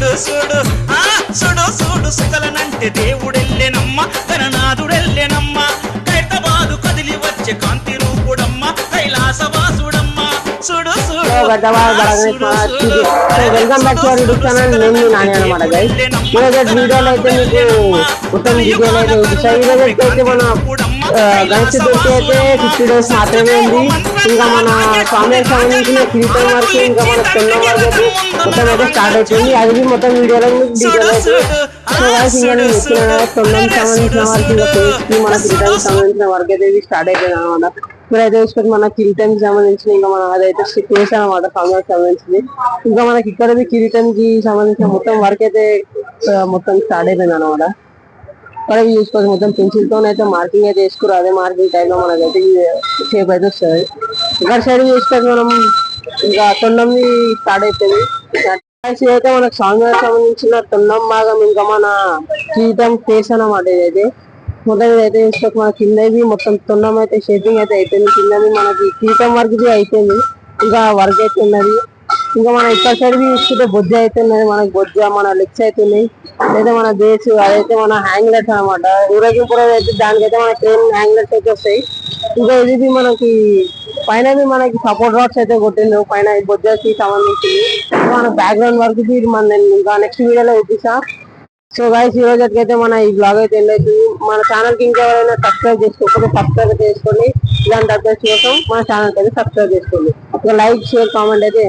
చూడు చూడు ఆ చూడు చూడు సుకలనంటే దేవుడెల్లెనమ్మ గణనాథుడెల్లెనమ్మ కైతబాదు కదిలి వచ్చే కాంతి రూపుడమ్మ కైలాసవాసుడమ్మ చూడు చూడు welcome back to our YouTube channel. నేను మీ నాని అన్నమాట గైస్. ఈరోజు వీడియోలో అయితే మీకు మొత్తం డీటెయిల్ అయితే చూపిస్తాను. ఈరోజు అయితే మన గణేష్ చతుర్థి అయితే 50 days మాత్రమే ఉంది. ఇంకా మన స్వామికి సంబంధించిన కిరీటం వరకు ఇంకా మన తొండం వరకు అయితే మొత్తం అయితే స్టార్ట్ అవుతుంది. అది మొత్తం వీడియోలో డీటెయిల్ అయితే సో గైస్ ఇంకా నేను చెప్పిన తొండం సంబంధించిన వరకు ఇంకా ఫేస్కి మన కిరీటానికి సంబంధించిన వరకు అయితే ఇది స్టార్ట్ అయిపోయింది అనమాట. ఇప్పుడైతే చూసుకొని మన కిరీటానికి సంబంధించిన ఇంకా మనం అదైతే స్టిక్ చేసాం అనమాట స్వామికి సంబంధించింది. ఇంకా మనకి ఇక్కడ కిరీటానికి సంబంధించిన మొత్తం వర్క్ అయితే మొత్తం స్టార్ట్ అయిపోయింది అనమాట. ఇక్కడ చూసుకోవచ్చు మొత్తం పెన్సిల్ తో అయితే మార్కింగ్ అయితే వేసుకురు. అదే మార్కింగ్ టైంలో మనకైతే షేప్ అయితే వస్తుంది. ఇక్కడ సైడ్ చూసుకొని మనం ఇంకా తొండంది స్టార్ట్ అయిపోయింది. అయితే మనకు స్వామికి సంబంధించిన తొండం భాగం ఇంకా మన కిరీటం ఫేస్ అన్నమాట. ఇదైతే మొత్తం ఇదైతే చూసుకోవచ్చు మన కిందది మొత్తం తొండం అయితే షేపింగ్ అయితే అయిపోయింది. కిందది మనకి కిరీటం వర్క్ ఇది అయిపోయింది. ఇంకా వర్క్ అయితే ఉన్నది. ఇంకా మన ఇక్కడ సైడ్ చూసుకుంటే బొజ్జ అయితే ఉన్నది. మనకి బొజ్జ మన లెగ్స్ అయితే ఉన్నాయి. అదైతే మన బేస్ అదైతే మన హ్యాంగ్లెట్స్ అనమాట. ఊరేగింపు అయితే దానికైతే మన ట్రైన్ హ్యాంగ్లెట్స్ అయితే వస్తాయి. ఇంకా ఇది మనకి పైన మనకి సపోర్ట్ రాడ్స్ అయితే కొట్టిండ్రు పైన బొజ్జకి సంబంధించింది. మన బ్యాక్గ్రౌండ్ వర్క్ మన ఇంకా నెక్స్ట్ వీడియోలో చూపిస్తా. సో గైస్ ఈ రోజు అయితే మన ఈ బ్లాగ్ అయితే ఎండ్ అవుతుంది. మన ఛానల్ కి ఇంకా ఎవరైనా సబ్స్క్రైబ్ చేసుకోకపోతే సబ్స్క్రైబ్ చేసుకోండి. ఇలాంటి అప్డేట్స్ కోసం మన ఛానల్ కి అయితే సబ్స్క్రైబ్ చేసుకోండి. లైక్ షేర్ కామెంట్ అయితే